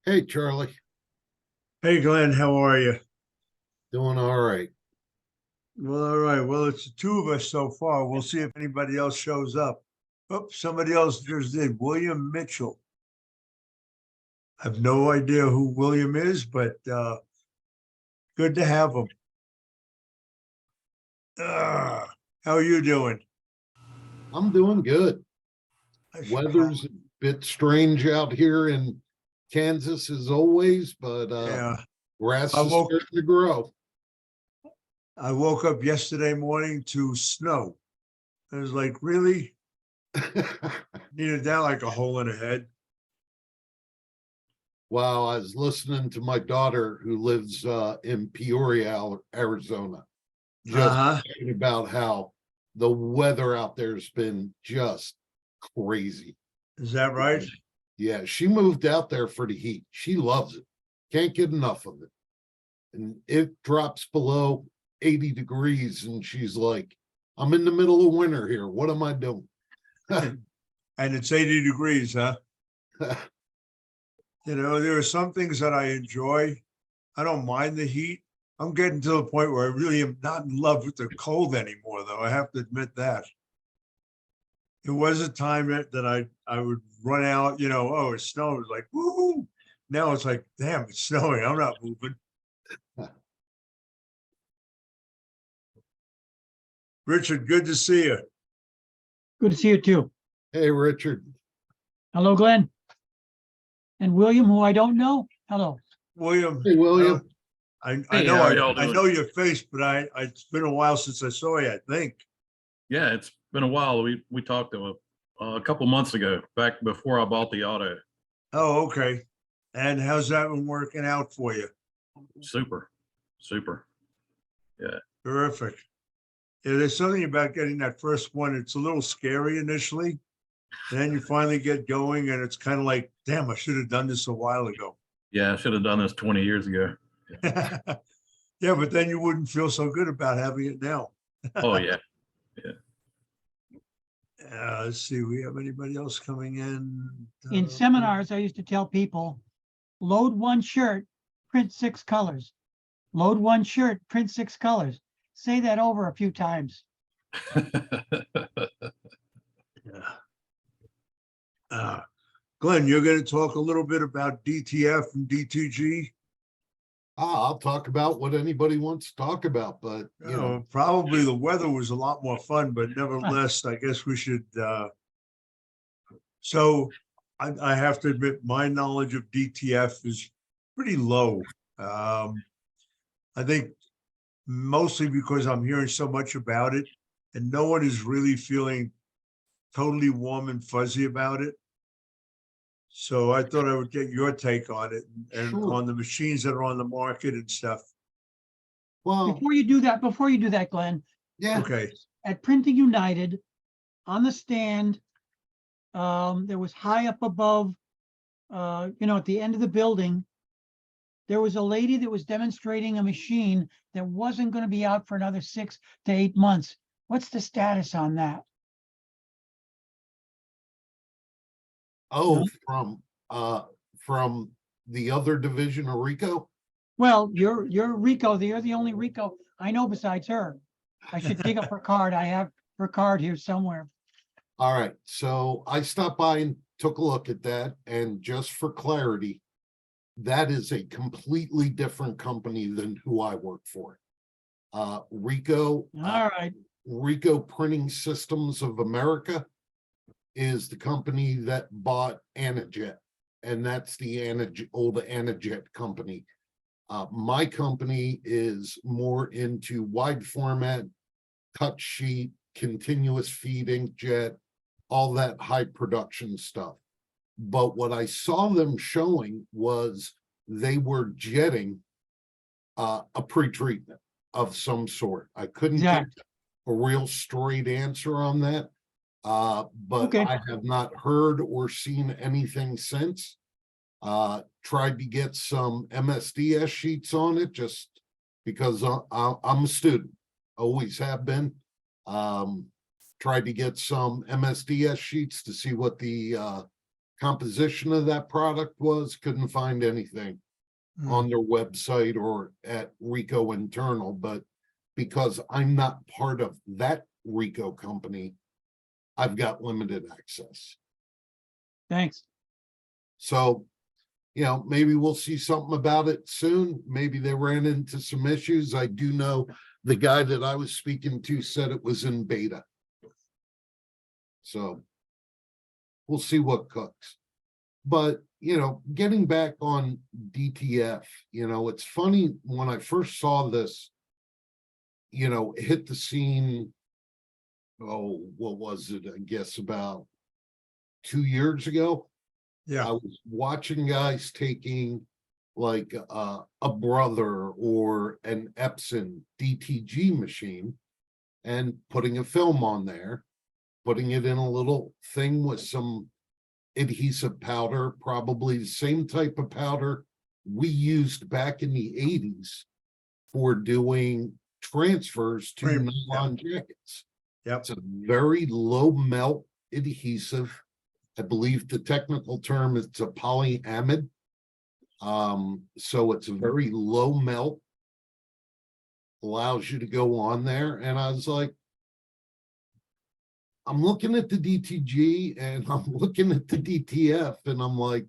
Hey, Charlie. Hey Glenn, how are you? Doing all right. Well, all right. Well, it's the two of us so far. We'll see if anybody else shows up. Oh, somebody else just did. William Mitchell. I have no idea who William is, but good to have him. How are you doing? I'm doing good. I should Weather's a bit strange out here in Kansas as always, but yeah. grass I is woke starting to grow. I woke up yesterday morning to snow. I was like, really? Needed that like a hole in the head. Wow, I was listening to my daughter who lives in Peoria, Arizona, just Uh-huh. talking about how the weather out there has been just crazy. Is that right? Yeah, she moved out there for the heat. She loves it. Can't get enough of it. And it drops below 80 degrees and she's like, I'm in the middle of winter here. What am I doing? And it's 80 degrees, huh? You know, there are some things that I enjoy. I don't mind the heat. I'm getting to the point where I really am not in love with the cold anymore, though. I have to admit that. There was a time that I would run out, oh, it's snowing. It was like, woo. Now it's like, damn, it's snowing. I'm not moving. Richard, good to see you. Good to see you too. Hey, Richard. Hello, Glenn. And William, who I don't know. Hello. William. Hey, William. I Hey, know how y'all I doing? know your face, but it's been a while since I saw you, I think. Yeah, it's been a while. We talked a couple months ago, back before I bought the auto. Oh, okay. And how's that one working out for you? Super. Terrific. Yeah, there's something about getting that first one. It's a little scary initially. Then you finally get going and it's kind of like, damn, I should have done this a while ago. Yeah, I should have done this 20 years ago. Yeah, but then you wouldn't feel so good about having it now. Oh yeah. Let's see, we have anybody else coming in? In seminars, I used to tell people, load one shirt, print 6 colors. Load one shirt, print 6 colors. Say that over a few times. Yeah. Glenn, you're going to talk a little bit about DTF and DTG. I'll talk about what anybody wants to talk about, but you know, Probably the weather was a lot more fun, but nevertheless, I guess we should. So I have to admit, my knowledge of DTF is pretty low. I think mostly because I'm hearing so much about it, and no one is really feeling totally warm and fuzzy about it. So I thought I would get your take on it and Sure. on the machines that are on the market and stuff. well, Before you do that, Glenn, yeah, Okay. at Printing United, on the stand, there was high up above, at the end of the building, there was a lady that was demonstrating a machine that wasn't going to be out for another 6 to 8 months. What's the status on that? oh, from the other division of Rico. Well, you're Rico. You're the only Rico I know besides her. I should dig up her card. I have her card here somewhere. All right, so I stopped by and took a look at that, and just for clarity, that is a completely different company than who I work for. Rico, All right. Rico Printing Systems of America is the company that bought Anajet, and that's the old Anajet company. My company is more into wide format, cut sheet, continuous feed inkjet, all that high production stuff. But what I saw them showing was they were jetting a pre-treatment of some sort. I couldn't get a real straight answer on that. But Okay. I have not heard or seen anything since. Tried to get some MSDS sheets on it just because I'm a student, always have been. tried to get some MSDS sheets to see what the composition of that product was. Couldn't find anything on their website or at Ricoh internal, but because I'm not part of that Ricoh company, I've got limited access. Thanks. So, maybe we'll see something about it soon. Maybe they ran into some issues. I do know the guy that I was speaking to said it was in beta. So we'll see what cooks. But, getting back on DTF, it's funny when I first saw this, hit the scene. Oh, what was it? I guess about 2 years ago. Yeah. I was watching guys taking like a Brother or an Epson DTG machine and putting a film on there, putting it in a little thing with some adhesive powder, probably the same type of powder we used back in the 80s for doing transfers to Right, nylon jackets. Yep. It's a very low melt adhesive. I believe the technical term is a polyamide. So it's a very low melt, allows you to go on there. And I was like, I'm looking at the DTG and I'm looking at the DTF and I'm like,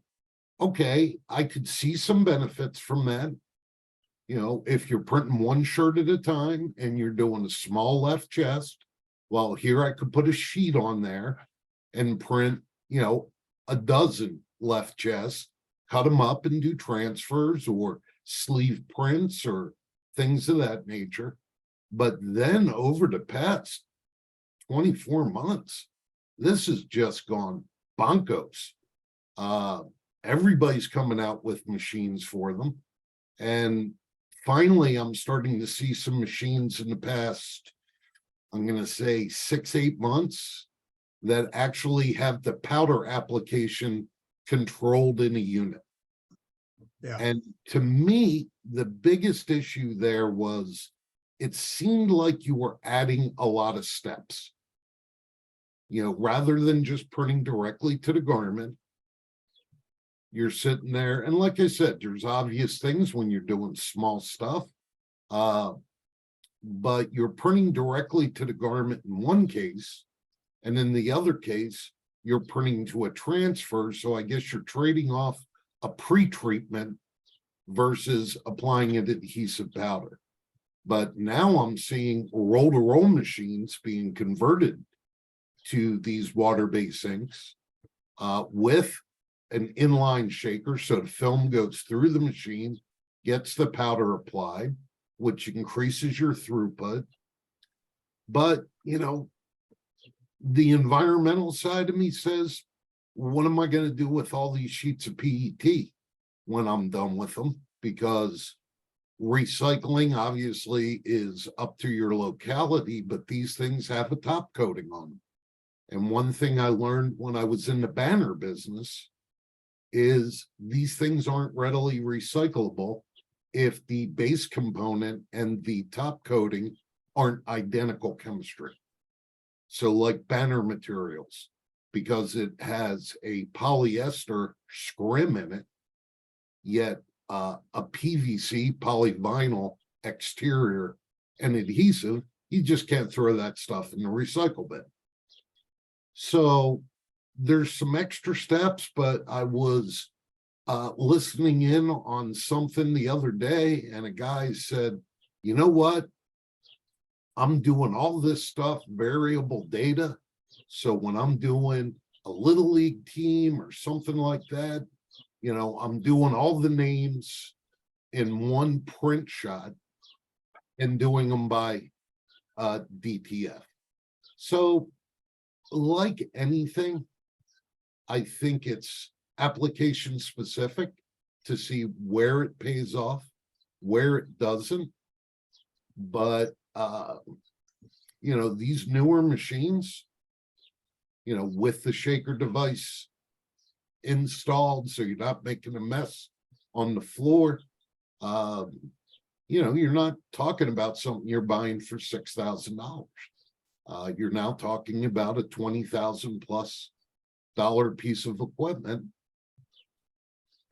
okay, I could see some benefits from that. If you're printing one shirt at a time and you're doing a small left chest, well, here I could put a sheet on there and print, a dozen left chests, cut them up and do transfers or sleeve prints or things of that nature. But then over the past 24 months, this has just gone bonkos. Everybody's coming out with machines for them. And finally, I'm starting to see some machines in the past, I'm going to say 6-8 months, that actually have the powder application controlled in a unit. Yeah. And to me, the biggest issue there was it seemed like you were adding a lot of steps. Rather than just printing directly to the garment, you're sitting there. And like I said, there's obvious things when you're doing small stuff. But you're printing directly to the garment in one case. And in the other case, you're printing to a transfer. So I guess you're trading off a pre-treatment versus applying an adhesive powder. But now I'm seeing roll-to-roll machines being converted to these water-based inks with an inline shaker. So the film goes through the machine, gets the powder applied, which increases your throughput. But, the environmental side of me says, what am I going to do with all these sheets of PET when I'm done with them? Because recycling obviously is up to your locality, but these things have a top coating on them. And one thing I learned when I was in the banner business is these things aren't readily recyclable if the base component and the top coating aren't identical chemistry. So like banner materials, because it has a polyester scrim in it, yet a PVC polyvinyl exterior and adhesive, you just can't throw that stuff in the recycle bin. So there's some extra steps, but I was listening in on something the other day and a guy said, you know what? I'm doing all this stuff, variable data. So when I'm doing a little league team or something like that, I'm doing all the names in one print shot and doing them by DTF. So like anything, I think it's application specific to see where it pays off, where it doesn't. But these newer machines, with the shaker device installed, so you're not making a mess on the floor, you're not talking about something you're buying for $6,000. You're now talking about a $20,000+ piece of equipment.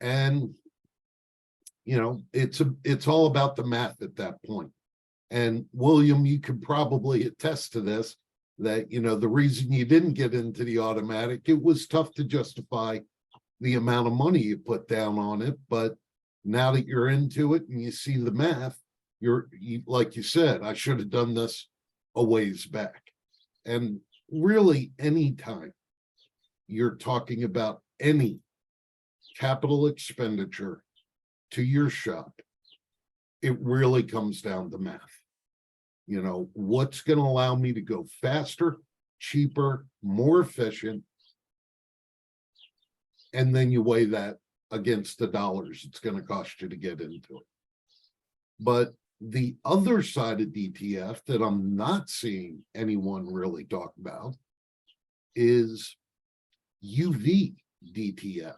And, you know, it's all about the math at that point. And William, you could probably attest to this, that, you know, the reason you didn't get into the automatic, it was tough to justify the amount of money you put down on it. But now that you're into it and you see the math, like you said, I should have done this a ways back. And really, anytime you're talking about any capital expenditure to your shop, it really comes down to math. You know, what's going to allow me to go faster, cheaper, more efficient? And then you weigh that against the dollars it's going to cost you to get into it. But the other side of DTF that I'm not seeing anyone really talk about is UV DTF.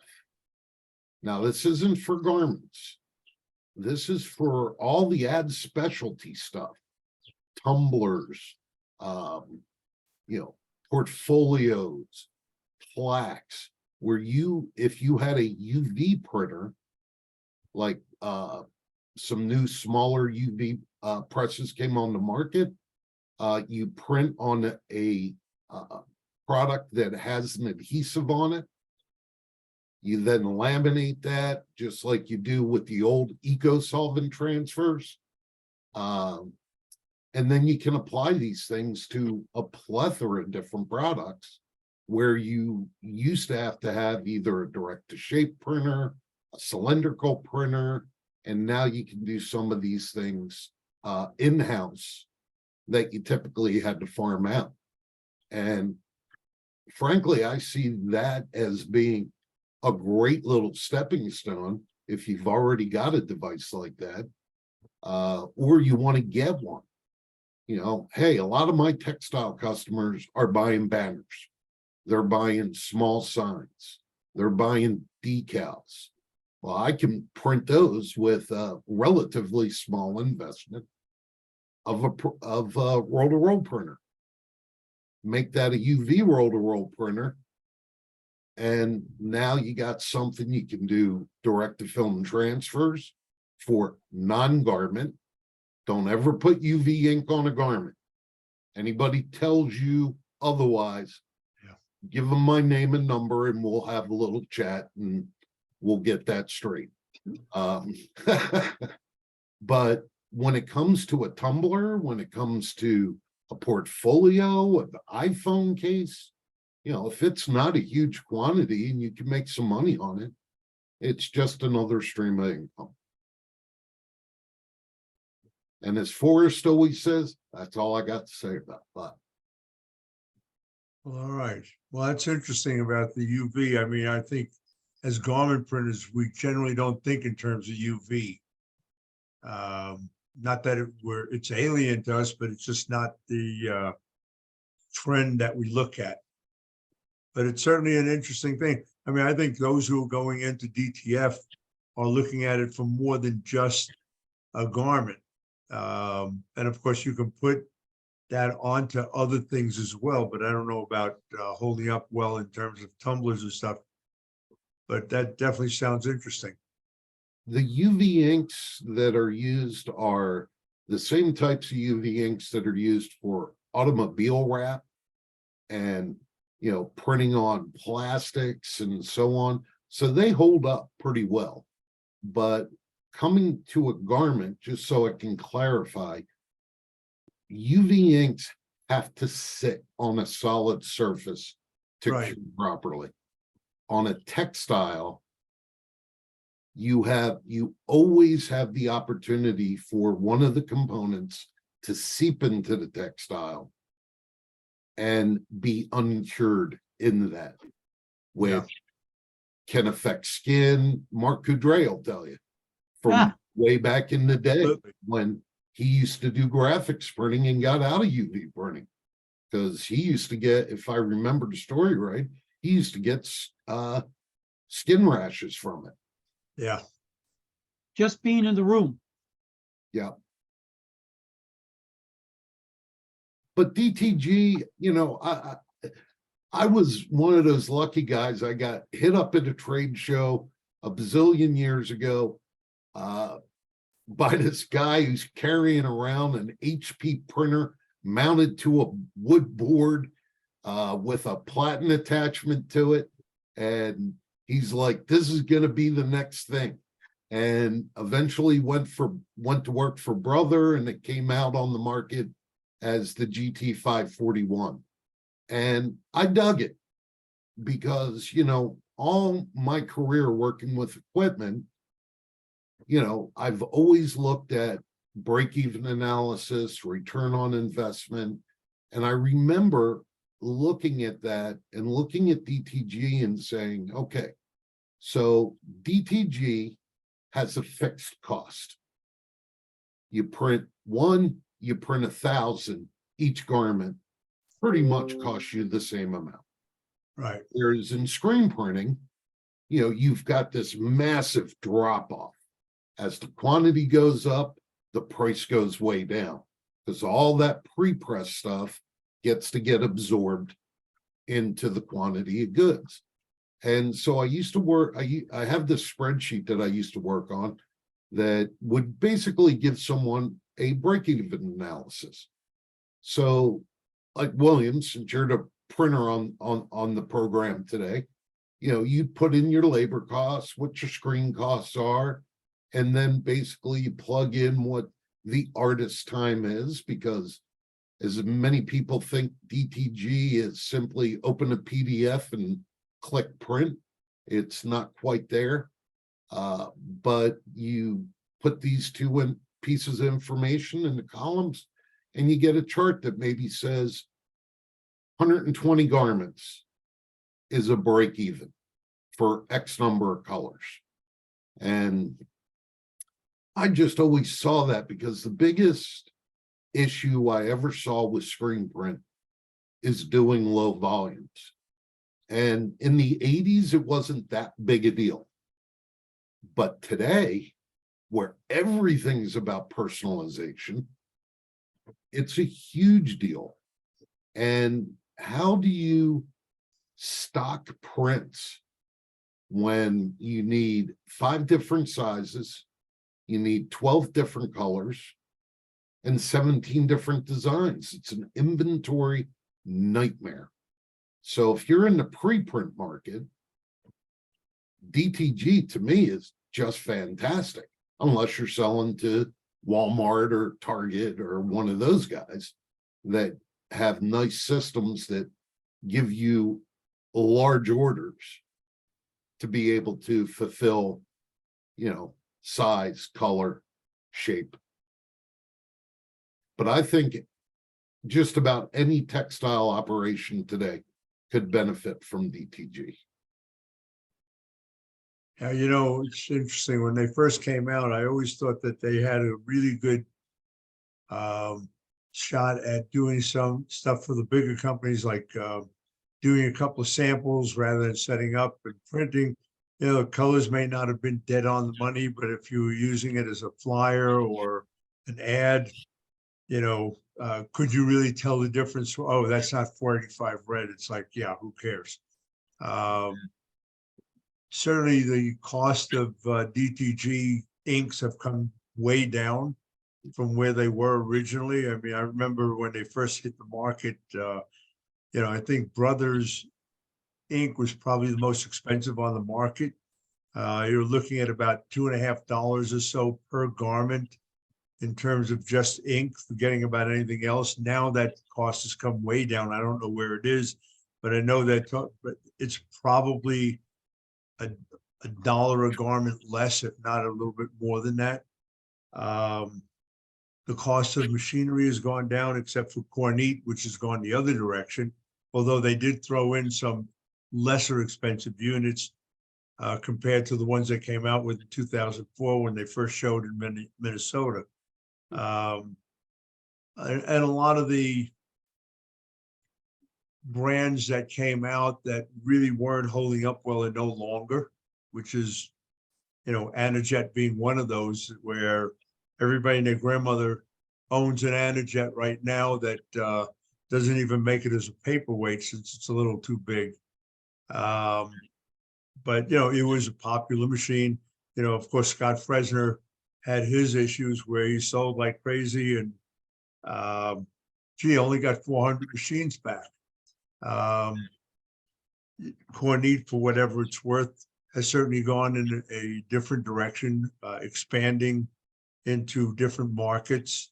Now, this isn't for garments. This is for all the ad specialty stuff, tumblers, you know, portfolios, plaques, where if you had a UV printer, like some new smaller UV presses came on the market, you print on a product that has an adhesive on it. You then laminate that just like you do with the old eco solvent transfers. And then you can apply these things to a plethora of different products, where you used to have either a direct to shape printer, a cylindrical printer, and now you can do some of these things in-house that you typically had to farm out. And frankly, I see that as being a great little stepping stone if you've already got a device like that, or you want to get one. You know, hey, a lot of my textile customers are buying banners. They're buying small signs. They're buying decals. Well, I can print those with a relatively small investment of a roll-to-roll printer. Make that a UV roll-to-roll printer, and now you got something you can do direct-to-film transfers for non-garment. Don't ever put UV ink on a garment. Anybody tells you otherwise, give them my name and number and we'll have a little chat and we'll get that straight. But when it comes to a tumbler, when it comes to a portfolio, an iPhone case, you know, if it's not a huge quantity and you can make some money on it, it's just another stream of income. And as Forrest always says, that's all I got to say about that. All right. Well, that's interesting about the UV. I mean, I think as garment printers, we generally don't think in terms of UV. Not that it's alien to us, but it's just not the trend that we look at. But it's certainly an interesting thing. I mean, I think those who are going into DTF are looking at it for more than just a garment. And of course, you can put that onto other things as well, but I don't know about holding up well in terms of tumblers and stuff. But that definitely sounds interesting. The UV inks that are used are the same types of UV inks that are used for automobile wrap and, you know, printing on plastics and so on. So they hold up pretty well. But coming to a garment, just so I can clarify, UV inks have to sit on a solid surface to Right. cure properly. On a textile, you always have the opportunity for one of the components to seep into the textile and be uncured in that, which can affect skin. Mark Coudray will tell you from way back in the day when he used to do graphics printing and got out of UV printing, because he used to get, if I remember the story right, he used to get skin rashes from it. Yeah. Just being in the room. Yeah. but DTG, I was one of those lucky guys. I got hit up at a trade show a bazillion years ago by this guy who's carrying around an HP printer mounted to a wood board with a platen attachment to it. And he's like, this is going to be the next thing. And eventually went to work for Brother, and it came out on the market as the GT 541. And I dug it because, all my career working with equipment, I've always looked at break-even analysis, return on investment. And I remember looking at that and looking at DTG and saying, okay, so DTG has a fixed cost. You print one, you print 1,000, each garment pretty much costs you the same amount. Right. Whereas in screen printing, you've got this massive drop off. As the quantity goes up, the price goes way down because all that pre-press stuff gets to get absorbed into the quantity of goods. And so I used to work, I have this spreadsheet that I used to work on that would basically give someone a break-even analysis. So like William, since you're the printer on the program today, you put in your labor costs, what your screen costs are, and then basically you plug in what the artist's time is, because as many people think DTG is simply open a PDF and click print. It's not quite there. But you put these two pieces of information in the columns and you get a chart that maybe says 120 garments is a break even for X number of colors. And I just always saw that because the biggest issue I ever saw with screen print is doing low volumes. And in the 80s, it wasn't that big a deal. But today, where everything's about personalization, it's a huge deal. And how do you stock prints when you need 5 different sizes, you need 12 different colors, and 17 different designs? It's an inventory nightmare. So if you're in the pre-print market, DTG to me is just fantastic, unless you're selling to Walmart or Target or one of those guys that have nice systems that give you large orders to be able to fulfill, size, color, shape. But I think just about any textile operation today could benefit from DTG. Yeah, it's interesting. When they first came out, I always thought that they had a really good shot at doing some stuff for the bigger companies, like doing a couple of samples rather than setting up and printing. The colors may not have been dead on the money, but if you were using it as a flyer or an ad, could you really tell the difference? Oh, that's not 485 red. It's like, yeah, who cares? Certainly the cost of DTG inks have come way down from where they were originally. I mean, I remember when they first hit the market, I think Brothers ink was probably the most expensive on the market. You're looking at about $2.50 or so per garment in terms of just ink, forgetting about anything else. Now that cost has come way down. I don't know where it is, but I know that it's probably a $1 a garment less, if not a little bit more than that. The cost of machinery has gone down, except for Kornit, which has gone the other direction, although they did throw in some lesser expensive units compared to the ones that came out with in 2004 when they first showed in Minnesota. And a lot of the brands that came out that really weren't holding up well are no longer, which is, Anajet being one of those, where everybody and their grandmother owns an Anajet right now that doesn't even make it as a paperweight since it's a little too big. But it was a popular machine. Of course, Scott Fresner had his issues where he sold like crazy, and only got 400 machines back. Kornit, for whatever it's worth, has certainly gone in a different direction, expanding into different markets,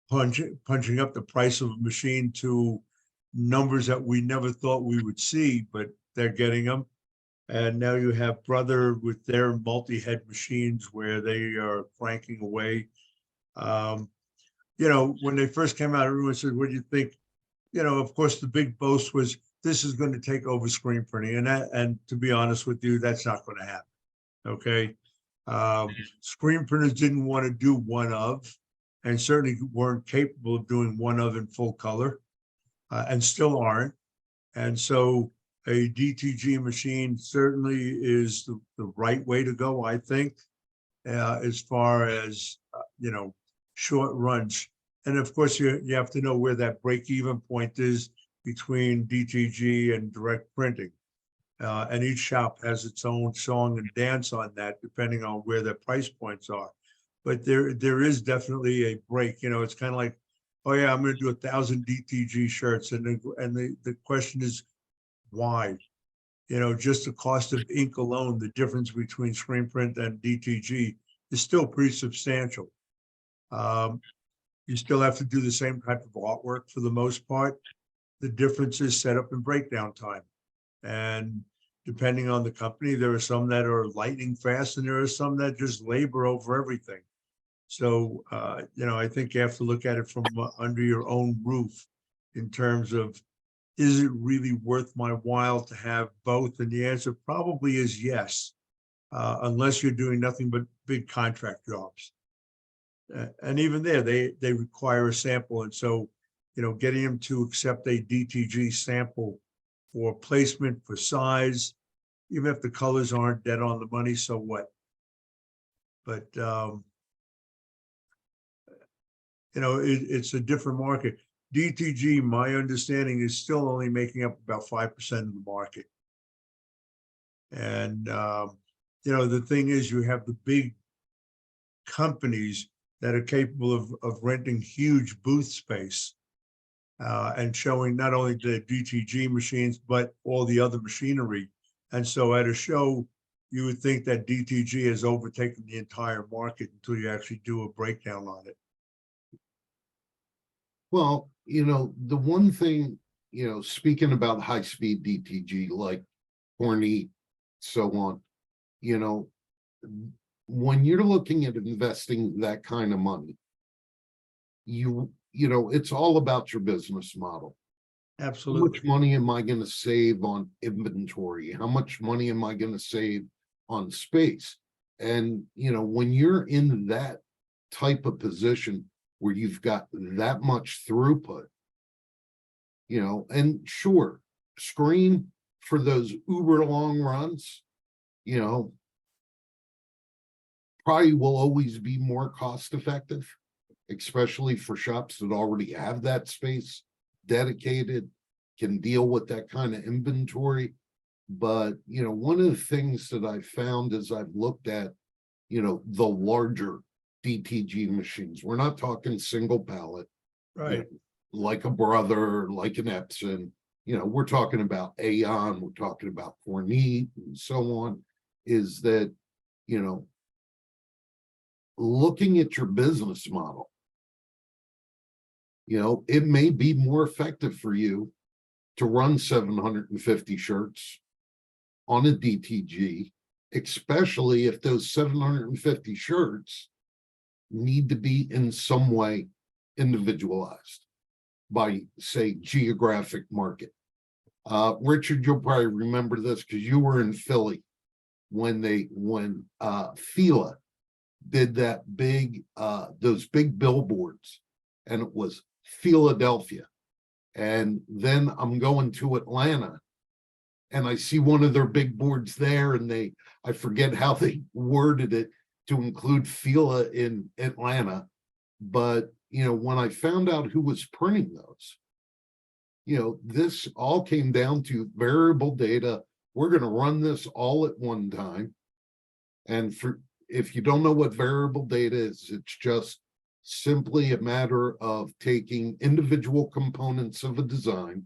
punching up the price of a machine to numbers that we never thought we would see, but they're getting them. And now you have Brother with their multi-head machines where they are cranking away. When they first came out, everyone said, what do you think? Of course, the big boast was this is going to take over screen printing. And to be honest with you, that's not going to happen. Okay. Screen printers didn't want to do one of, and certainly weren't capable of doing one of in full color, and still aren't. And so a DTG machine certainly is the right way to go, I think, as far as, short runs. And of course, you have to know where that break-even point is between DTG and direct printing. And each shop has its own song and dance on that, depending on where their price points are. But there is definitely a break. It's kind of like, oh yeah, I'm going to do 1,000 DTG shirts, and the question is why? Just the cost of ink alone, the difference between screen print and DTG is still pretty substantial. You still have to do the same type of artwork for the most part. The difference is setup and breakdown time. And depending on the company, there are some that are lightning fast, and there are some that just labor over everything. So, I think you have to look at it from under your own roof in terms of, is it really worth my while to have both? And the answer probably is yes, unless you're doing nothing but big contract jobs. And even there, they require a sample. And so, getting them to accept a DTG sample for placement, for size, even if the colors aren't dead on the money, so what? But, it's a different market. DTG, my understanding, is still only making up about 5% of the market. And, the thing is, you have the big companies that are capable of renting huge booth space and showing not only the DTG machines, but all the other machinery. And so at a show, you would think that DTG has overtaken the entire market until you actually do a breakdown on it. Well, the one thing, speaking about high-speed DTG, like Kornit, so on, when you're looking at investing that kind of money, it's all about your business model. Absolutely. How much money am I going to save on inventory? How much money am I going to save on space? And, when you're in that type of position where you've got that much throughput, and sure, screen for those uber long runs, probably will always be more cost effective, especially for shops that already have that space dedicated, can deal with that kind of inventory. But, one of the things that I found as I've looked at, the larger DTG machines, we're not talking single pallet, Right. Like a Brother, like an Epson, we're talking about Aeon, we're talking about Kornit and so on, is that, looking at your business model, it may be more effective for you to run 750 shirts on a DTG, especially if those 750 shirts need to be in some way individualized by, say, geographic market. Richard, you'll probably remember this because you were in Philly when Fila did that those big billboards, and it was Philadelphia. And then I'm going to Atlanta and I see one of their big boards there, and I forget how they worded it to include Fila in Atlanta, but when I found out who was printing those, this all came down to variable data. We're going to run this all at one time. And if you don't know what variable data is, it's just simply a matter of taking individual components of a design.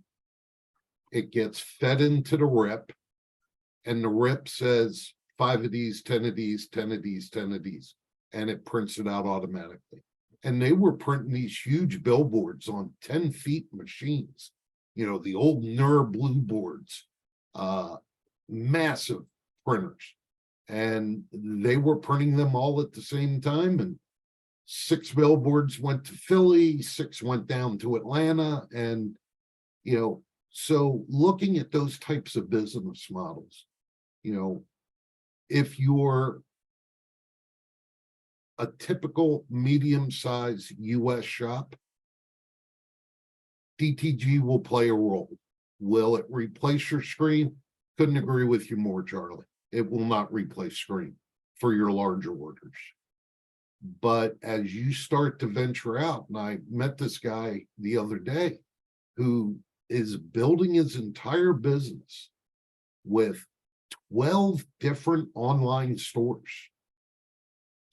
It gets fed into the rep, and the rep says 5 of these, 10 of these, 10 of these, 10 of these, and it prints it out automatically. And they were printing these huge billboards on 10 feet machines, the old Nur blue boards, massive printers. And they were printing them all at the same time. And 6 billboards went to Philly, 6 went down to Atlanta. And, so looking at those types of business models, if you're a typical medium-sized US shop, DTG will play a role. Will it replace your screen? Couldn't agree with you more, Charlie. It will not replace screen for your larger orders. But as you start to venture out, and I met this guy the other day who is building his entire business with 12 different online stores,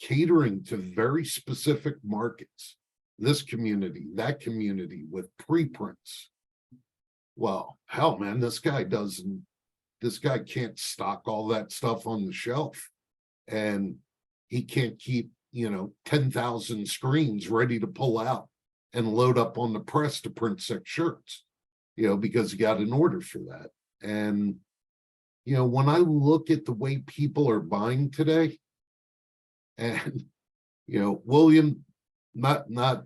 catering to very specific markets, this community, that community, with preprints. Well, hell, man, this guy can't stock all that stuff on the shelf, and he can't keep 10,000 screens ready to pull out and load up on the press to print 6 shirts, because he got an order for that. And when I look at the way people are buying today, and William, not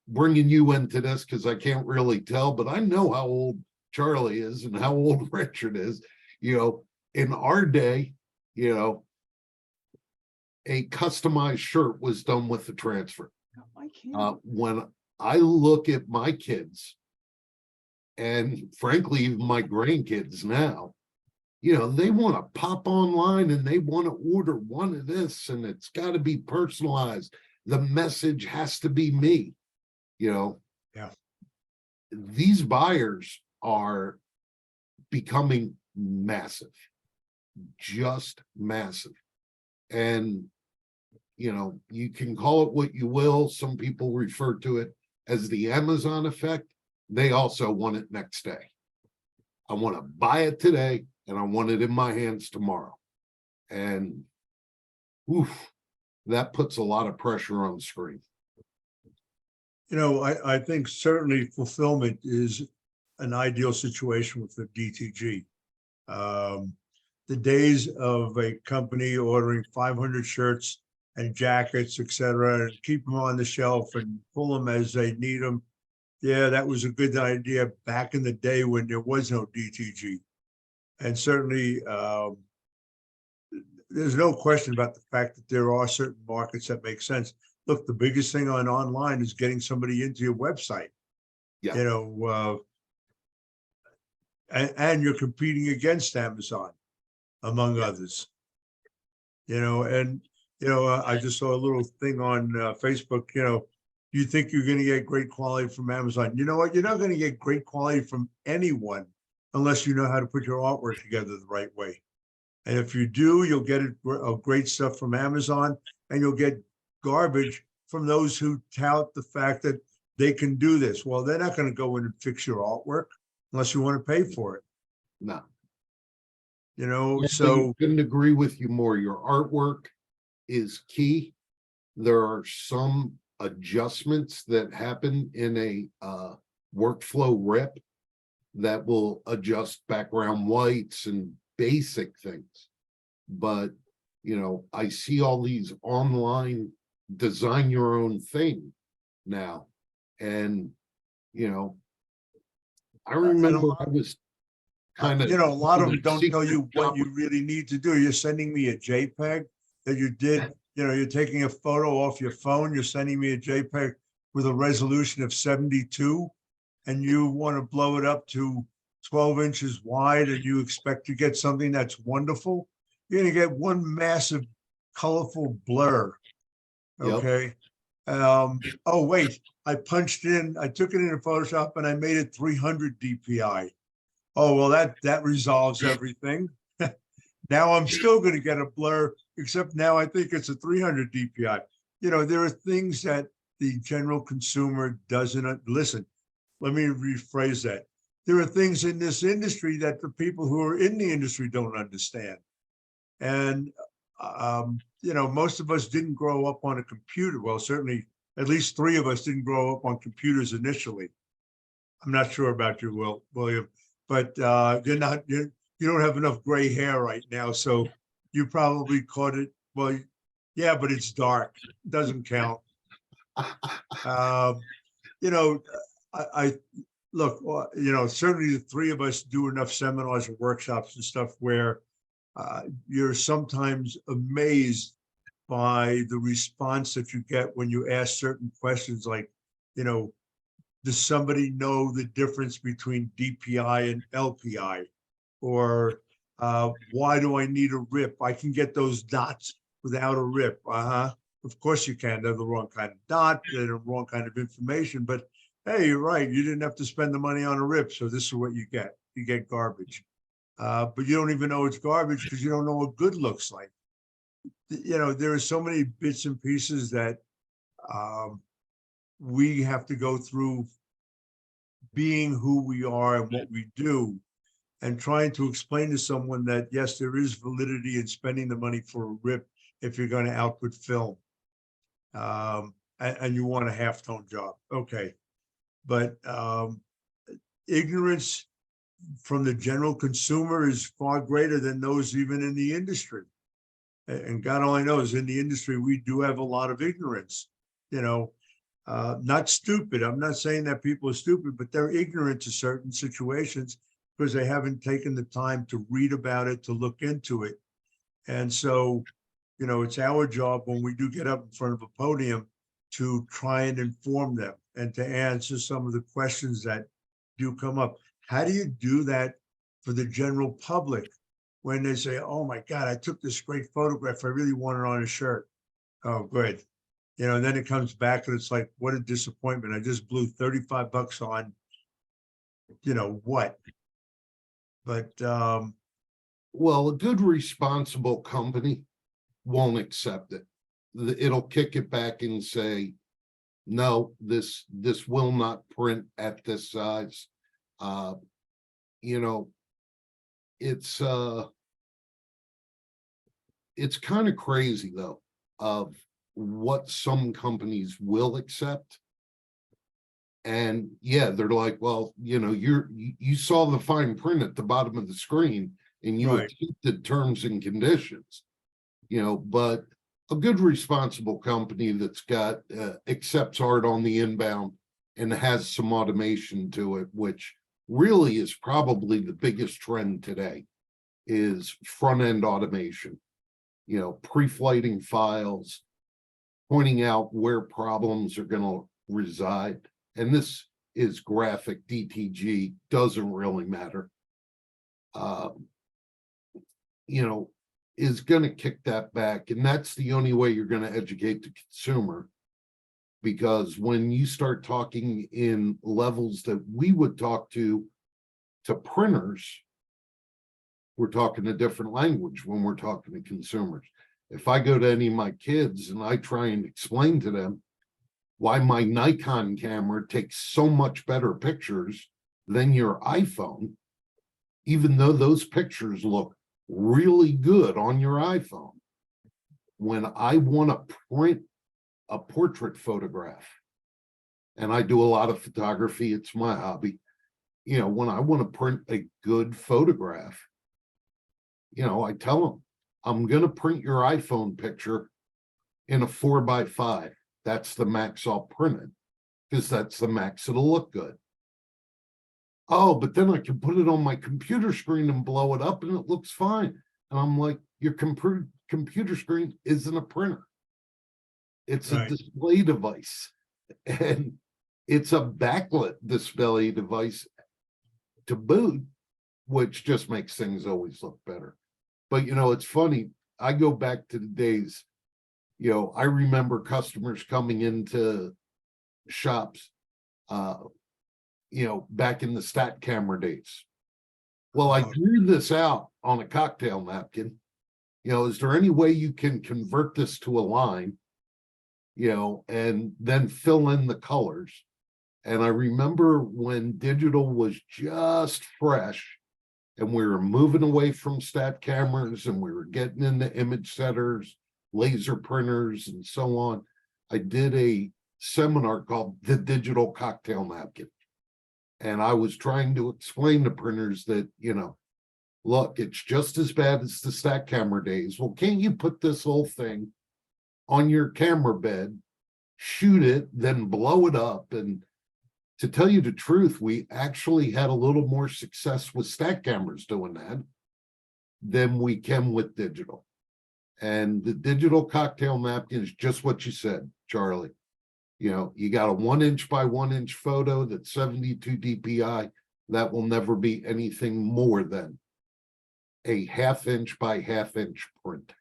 bringing you into this because I can't really tell, but I know how old Charlie is and how old Richard is. In our day, a customized shirt was done with the transfer. When I look at my kids, and frankly, even my grandkids now, they want to pop online and they want to order one of this, and it's got to be personalized. The message has to be me. Yeah. These buyers are becoming massive, just massive. And, you can call it what you will. Some people refer to it as the Amazon effect. They also want it next day. I want to buy it today, and I want it in my hands tomorrow. And that puts a lot of pressure on the screen. I think certainly fulfillment is an ideal situation with the DTG. The days of a company ordering 500 shirts and jackets, etc., and keep them on the shelf and pull them as they need them. Yeah, that was a good idea back in the day when there was no DTG. And certainly, there's no question about the fact that there are certain markets that make sense. Look, the biggest thing on online is getting somebody into your website. Yeah. And you're competing against Amazon, among others. I just saw a little thing on Facebook. You think you're going to get great quality from Amazon? You know what? You're not going to get great quality from anyone unless you know how to put your artwork together the right way. And if you do, you'll get great stuff from Amazon, and you'll get garbage from those who tout the fact that they can do this. Well, they're not going to go in and fix your artwork unless you want to pay for it. No. So couldn't agree with you more. Your artwork is key. There are some adjustments that happen in a workflow rep that will adjust background whites and basic things. But, I see all these online design your own thing now. And, I remember I was kind of, a lot of them don't tell you what you really need to do. You're sending me a JPEG that you did, you're taking a photo off your phone, you're sending me a JPEG with a resolution of 72, and you want to blow it up to 12 inches wide, and you expect to get something that's wonderful. You're going to get one massive colorful blur. Okay. Oh, wait, I took it in Photoshop and I made it 300 DPI. Oh, well, that resolves everything. Now I'm still gonna get a blur, except now I think it's a 300 DPI. You know, there are things that the general consumer doesn't listen. Let me rephrase that. There are things in this industry that the people who are in the industry don't understand. And, you know, most of us didn't grow up on a computer. Well, certainly at least 3 of us didn't grow up on computers initially. I'm not sure about you, William, but you don't have enough gray hair right now, so you probably caught it. Well, yeah, but it's dark. Doesn't count. You know, I look, you know, certainly the 3 of us do enough seminars and workshops and stuff where you're sometimes amazed by the response that you get when you ask certain questions like, you know, does somebody know the difference between DPI and LPI? Or why do I need a rip? I can get those dots without a rip. Of course you can. They're the wrong kind of dot. They're the wrong kind of information. But hey, you're right. You didn't have to spend the money on a rip. So this is what you get. You get garbage. But you don't even know it's garbage because you don't know what good looks like. You know, there are so many bits and pieces that we have to go through being who we are and what we do, and trying to explain to someone that, yes, there is validity in spending the money for a rip if you're going to output film. And you want a halftone job. Okay. But ignorance from the general consumer is far greater than those even in the industry. And God only knows, in the industry, we do have a lot of ignorance, you know, not stupid. I'm not saying that people are stupid, but they're ignorant to certain situations because they haven't taken the time to read about it, to look into it. And so, you know, it's our job when we do get up in front of a podium to try and inform them and to answer some of the questions that do come up. How do you do that for the general public when they say, oh my God, I took this great photograph, I really want it on a shirt? Oh, good. You know, and then it comes back and it's like, what a disappointment. I just blew 35 bucks on, you know, what? But Well, a good responsible company won't accept it. It'll kick it back and say, no, this will not print at this size. You know, it's kind of crazy though, of what some companies will accept. And yeah, they're like, well, you know, you saw the fine print at the bottom of the screen and you Right. accepted terms and conditions, you know, but a good responsible company that's got accepts art on the inbound and has some automation to it, which really is probably the biggest trend today, is front-end automation, you know, pre-flighting files, pointing out where problems are going to reside. And this is graphic DTG, doesn't really matter. You know, is going to kick that back. And that's the only way you're going to educate the consumer. Because when you start talking in levels that we would talk to printers, we're talking a different language when we're talking to consumers. If I go to any of my kids and I try and explain to them why my Nikon camera takes so much better pictures than your iPhone, even though those pictures look really good on your iPhone, when I want to print a portrait photograph, and I do a lot of photography, it's my hobby, you know, when I want to print a good photograph, you know, I tell them, I'm going to print your iPhone picture in a 4x5. That's the max I'll print it, because that's the max it'll look good. Oh, but then I can put it on my computer screen and blow it up and it looks fine. And I'm like, your computer screen isn't a printer. It's a Right. display device. And it's a backlit display device to boot, which just makes things always look better. But, you know, it's funny. I go back to the days I remember customers coming into shops, back in the stat camera days. Well, I drew this out on a cocktail napkin. Is there any way you can convert this to a line? And then fill in the colors. And I remember when digital was just fresh and we were moving away from stat cameras and we were getting into image setters, laser printers, and so on. I did a seminar called The Digital Cocktail Napkin. And I was trying to explain to printers that, look, it's just as bad as the stat camera days. Well, can't you put this whole thing on your camera bed, shoot it, then blow it up? And to tell you the truth, we actually had a little more success with stat cameras doing that than we can with digital. And the digital cocktail napkin is just what you said, Charlie. You got a 1 inch by 1 inch photo that's 72 DPI. That will never be anything more than a 1/2 inch by 1/2 inch print.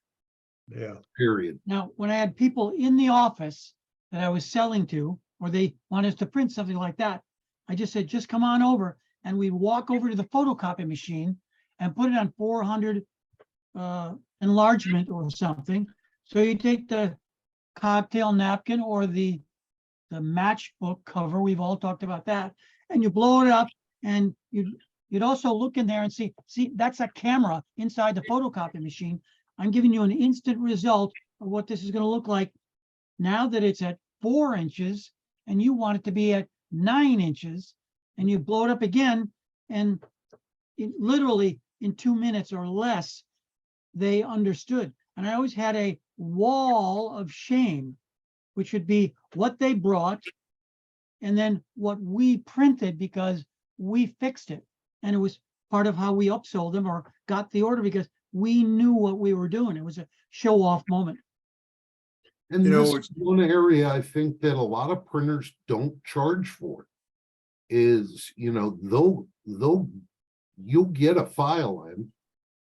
Yeah. Period. Now, when I had people in the office that I was selling to, or they wanted us to print something like that, I just said, just come on over, and we walk over to the photocopy machine and put it on 400 enlargement or something. So you take the cocktail napkin or the matchbook cover, we've all talked about that, and you blow it up, and you'd also look in there and see, that's a camera inside the photocopy machine. I'm giving you an instant result of what this is going to look like now that it's at 4 inches and you want it to be at 9 inches, and you blow it up again, and literally in 2 minutes or less, they understood. And I always had a wall of shame, which would be what they brought and then what we printed because we fixed it. And it was part of how we upsold them or got the order because we knew what we were doing. It was a show off moment. And this is one area I think that a lot of printers don't charge for is, you'll get a file in,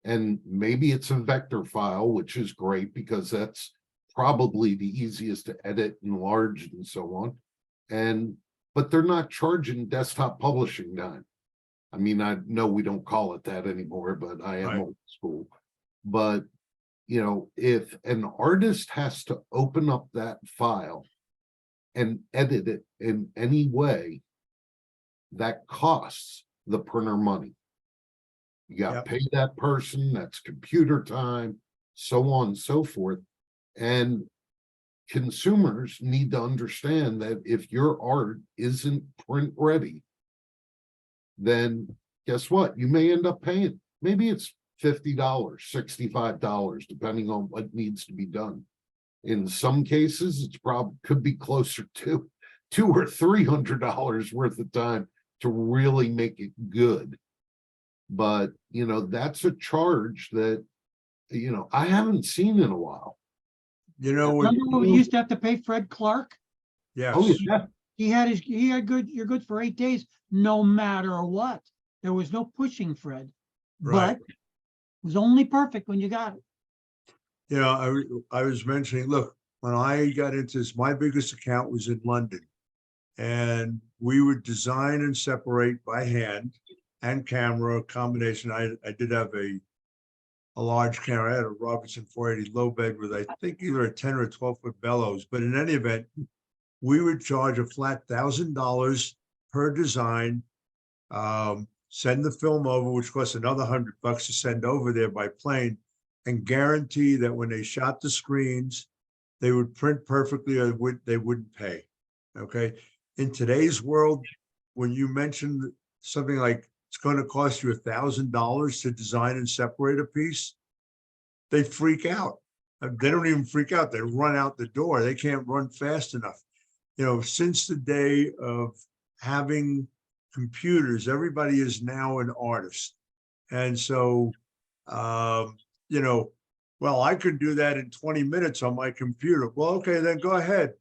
and maybe it's a vector file, which is great because that's probably the easiest to edit, enlarge, and so on. But they're not charging desktop publishing time. I mean, I know we don't call it that anymore, but I am old school. But if an artist has to open up that file and edit it in any way, that costs the printer money. You got to pay that person, that's computer time, so on and so forth. And consumers need to understand that if your art isn't print ready, then guess what? You may end up paying. Maybe it's $50, $65, depending on what needs to be done. In some cases, it's probably could be closer to $200 or $300 worth of time to really make it good. But that's a charge that I haven't seen in a while. Remember when we used to have to pay Fred Clark? Yes. Oh yeah. He had you're good for 8 days, no matter what. There was no pushing Fred, Right. but it was only perfect when you got it. I was mentioning, look, when I got into this, my biggest account was in London, and we would design and separate by hand and camera combination. I did have a large camera. I had a Robertson 480 low bed with, I think, either a 10 or a 12-foot bellows. But in any event, we would charge a flat $1,000 per design, send the film over, which costs another $100 to send over there by plane, and guarantee that when they shot the screens, they would print perfectly or they wouldn't pay. Okay. In today's world, when you mention something like it's going to cost you $1,000 to design and separate a piece, they freak out. They don't even freak out. They run out the door. They can't run fast enough. Since the day of having computers, everybody is now an artist. And so, well, I could do that in 20 minutes on my computer. Well, okay, then go ahead.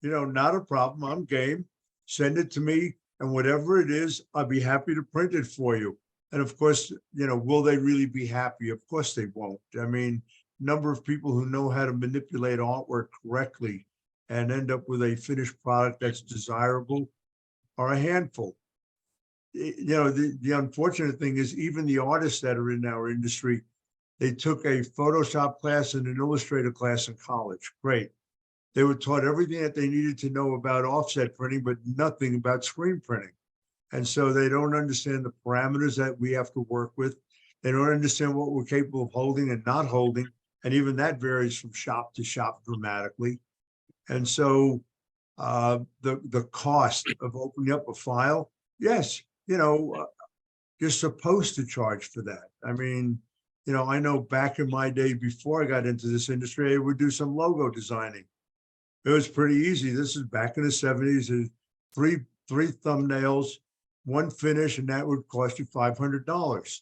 Not a problem. I'm game. Send it to me. And whatever it is, I'll be happy to print it for you. And of course, will they really be happy? Of course they won't. I mean, number of people who know how to manipulate artwork correctly and end up with a finished product that's desirable are a handful. You know, the unfortunate thing is even the artists that are in our industry, they took a Photoshop class and an Illustrator class in college. Great. They were taught everything that they needed to know about offset printing, but nothing about screen printing. And so they don't understand the parameters that we have to work with. They don't understand what we're capable of holding and not holding. And even that varies from shop to shop dramatically. And so the cost of opening up a file, yes, you know, you're supposed to charge for that. I mean, you know, I know back in my day before I got into this industry, I would do some logo designing. It was pretty easy. This is back in the 70s. Three thumbnails, one finish, and that would cost you $500.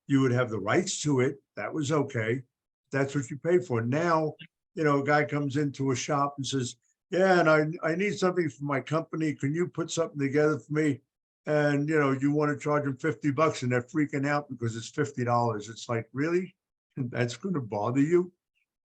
You would have the rights to it. That was okay. That's what you pay for. Now, you know, a guy comes into a shop and says, yeah, and I need something for my company. Can you put something together for me? And, you know, you want to charge them $50 and they're freaking out because it's $50. It's like, really? That's going to bother you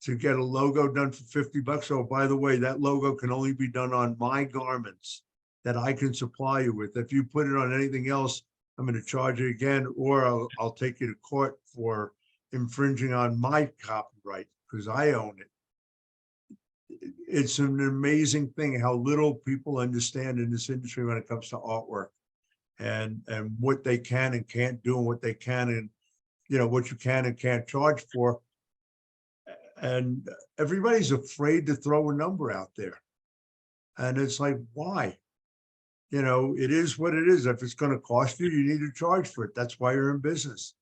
to get a logo done for $50? Oh, by the way, that logo can only be done on my garments that I can supply you with. If you put it on anything else, I'm going to charge you again, or I'll take you to court for infringing on my copyright because I own it. It's an amazing thing how little people understand in this industry when it comes to artwork and what they can and can't do and what they can and, you know, what you can and can't charge for. And everybody's afraid to throw a number out there. And it's like, why? You know, it is what it is. If it's going to cost you, you need to charge for it. That's why you're in business.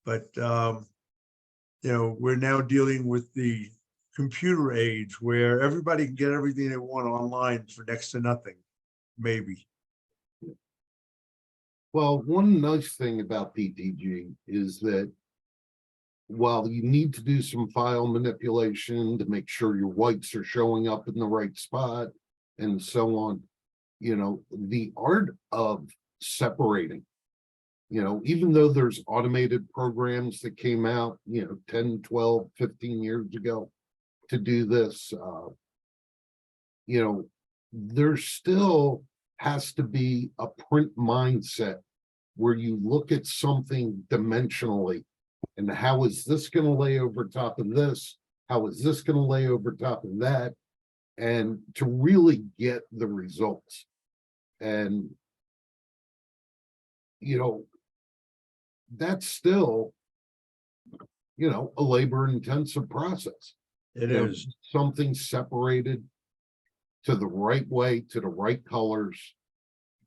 But, you know, we're now dealing with the computer age where everybody can get everything they want online for next to nothing, maybe. Well, one nice thing about PTG is that while you need to do some file manipulation to make sure your whites are showing up in the right spot and so on, you know, the art of separating, you know, even though there's automated programs that came out, you know, 10, 12, 15 years ago to do this, you know, there still has to be a print mindset where you look at something dimensionally and how is this going to lay over top of this? How is this going to lay over top of that? And to really get the results. And, you know, that's still, you know, a labor intensive process. It You know, is. something separated to the right way, to the right colors,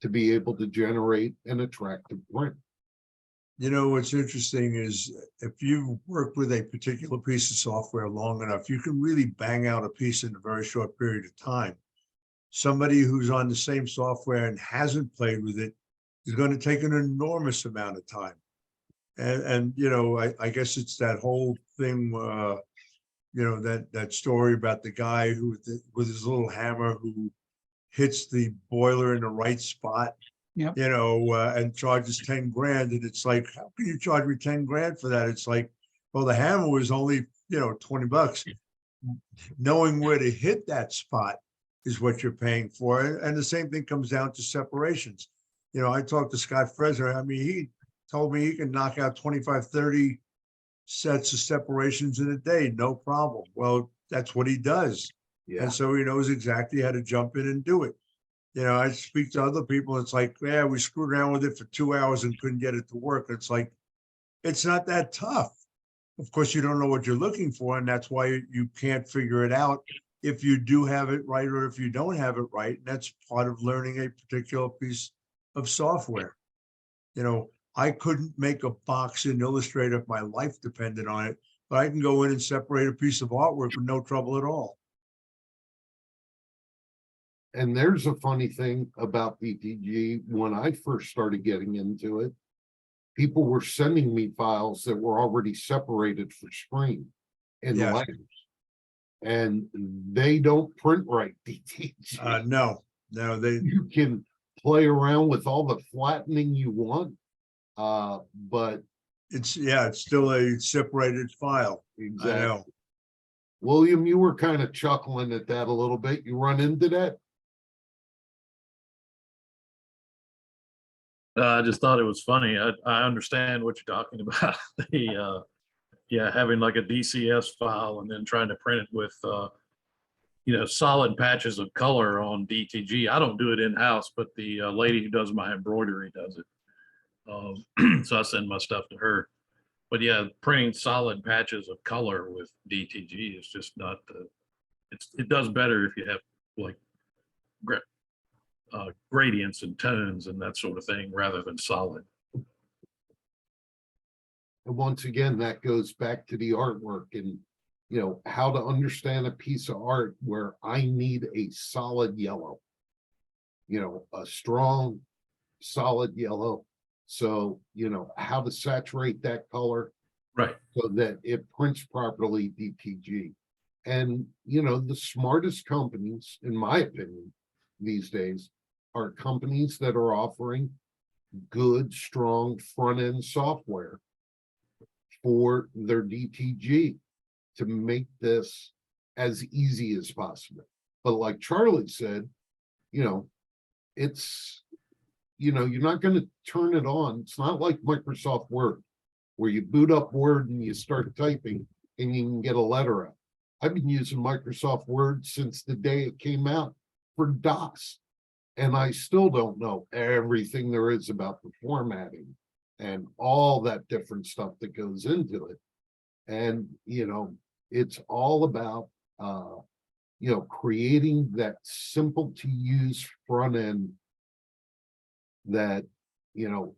to be able to generate an attractive print. You know, what's interesting is if you work with a particular piece of software long enough, you can really bang out a piece in a very short period of time. Somebody who's on the same software and hasn't played with it is going to take an enormous amount of time. And you know, I guess it's that whole thing, you know, that story about the guy who with his little hammer who hits the boiler in the right spot. Yep. You know, and charges 10 grand. And it's like, how can you charge me 10 grand for that? It's like, well, the hammer was only, you know, $20. Knowing where to hit that spot is what you're paying for. And the same thing comes down to separations. You know, I talked to Scott Fresner. I mean, he told me he can knock out 25, 30 sets of separations in a day, no problem. Well, that's what he does. Yeah. And so he knows exactly how to jump in and do it. You know, I speak to other people. It's like, yeah, we screwed around with it for 2 hours and couldn't get it to work. It's like, it's not that tough. Of course, you don't know what you're looking for, and that's why you can't figure it out if you do have it right or if you don't have it right. And that's part of learning a particular piece of software. You know, I couldn't make a box in Illustrator if my life depended on it, but I can go in and separate a piece of artwork with no trouble at all. And there's a funny thing about PTG. When I first started getting into it, people were sending me files that were already separated for screen in Yes. layers. And they don't print right, PTG. No, they, You can play around with all the flattening you want, but it's still a separated file. I exactly. know. William, you were kind of chuckling at that a little bit. You run into that? I just thought it was funny. I understand what you're talking about. The, yeah, having like a DCS file and then trying to print it with, solid patches of color on DTG. I don't do it in-house, but the lady who does my embroidery does it. So I send my stuff to her. But yeah, printing solid patches of color with DTG is just not it does better if you have like gradients and tones and that sort of thing rather than solid. And once again, that goes back to the artwork and, how to understand a piece of art where I need a solid yellow, a strong, solid yellow. So, how to saturate that color Right. so that it prints properly DTG. And, the smartest companies, in my opinion, these days are companies that are offering good, strong front-end software for their DTG to make this as easy as possible. But like Charlie said, it's, you're not going to turn it on. It's not like Microsoft Word, where you boot up Word and you start typing and you can get a letter out. I've been using Microsoft Word since the day it came out for DOS. And I still don't know everything there is about the formatting and all that different stuff that goes into it. And, it's all about, creating that simple to use front end that,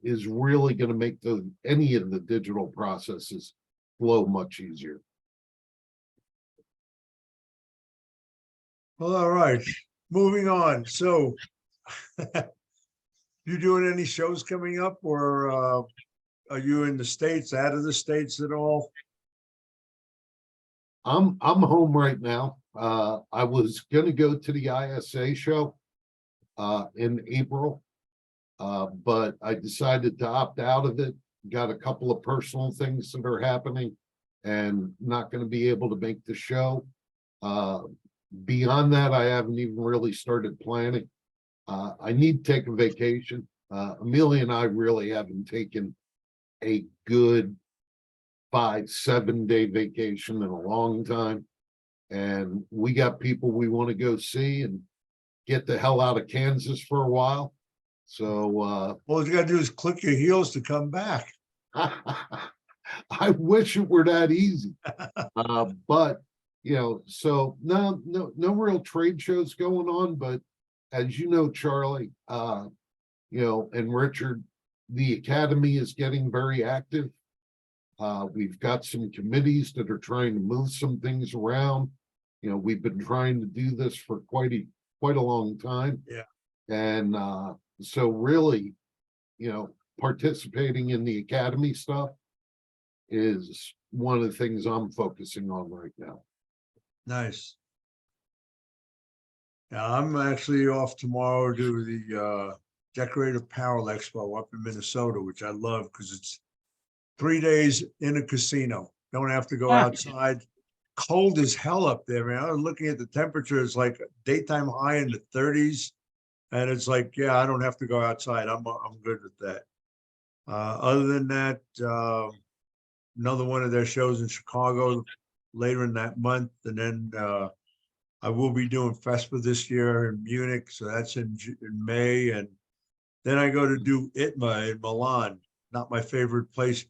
is really going to make any of the digital processes flow much easier. Well, all right, moving on. So you doing any shows coming up, or are you in the States, out of the States at all? I'm home right now. I was gonna go to the ISA show in April, but I decided to opt out of it. Got a couple of personal things that are happening and not going to be able to make the show. Beyond that, I haven't even really started planning. I need to take a vacation. Amelia and I really haven't taken a good 5-7 day vacation in a long time. And we got people we want to go see and get the hell out of Kansas for a while. So All you gotta do is click your heels to come back. I wish it were that easy. But so no real trade shows going on. But as you know, Charlie, and Richard, the Academy is getting very active. We've got some committees that are trying to move some things around. We've been trying to do this for quite a long time. Yeah. And so really, participating in the Academy stuff is one of the things I'm focusing on right now. Nice. Yeah, I'm actually off tomorrow to the Decorative Apparel Expo up in Minnesota, which I love because it's 3 days in a casino. Don't have to go outside. Cold as hell up there, man. I was looking at the temperature. It's like daytime high in the 30s. And it's like, yeah, I don't have to go outside. I'm good with that. Other than that, another one of their shows in Chicago later in that month. And then I will be doing FESPA this year in Munich. So that's in May. And then I go to do ITMA in Milan. Not my favorite place.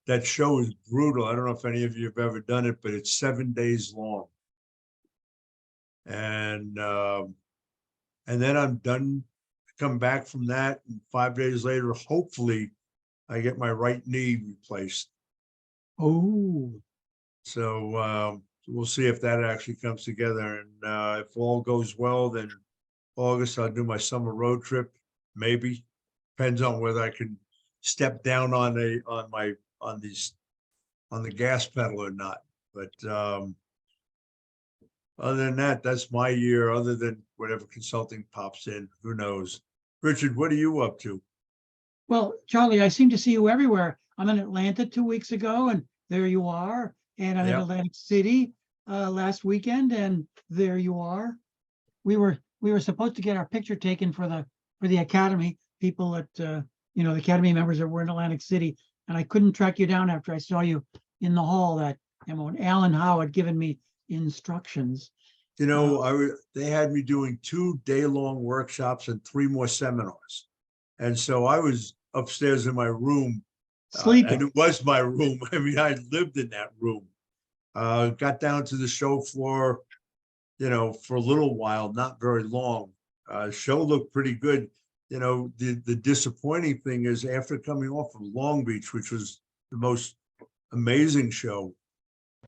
That show is brutal. I don't know if any of you have ever done it, but it's 7 days long. And then I'm done. Come back from that, and 5 days later, hopefully, I get my right knee replaced. Oh, So we'll see if that actually comes together. And if all goes well, then August I'll do my summer road trip. Maybe depends on whether I can step down on the gas pedal or not. But other than that, that's my year. Other than whatever consulting pops in, who knows? Richard, what are you up to? well, Charlie, I seem to see you everywhere. I'm in Atlanta 2 weeks ago, and there you are. And I'm in Yeah. Atlantic City. last weekend, and there you are. We were supposed to get our picture taken for the Academy people at the Academy members that were in Atlantic City, and I couldn't track you down after I saw you in the hall that and Alan Howe had given me instructions. They had me doing 2-day-long workshops and 3 more seminars. And so I was upstairs in my room. And Sleeping. it was my room. I mean, I lived in that room. Got down to the show floor, for a little while, not very long. Show looked pretty good. The disappointing thing is after coming off of Long Beach, which was the most amazing show,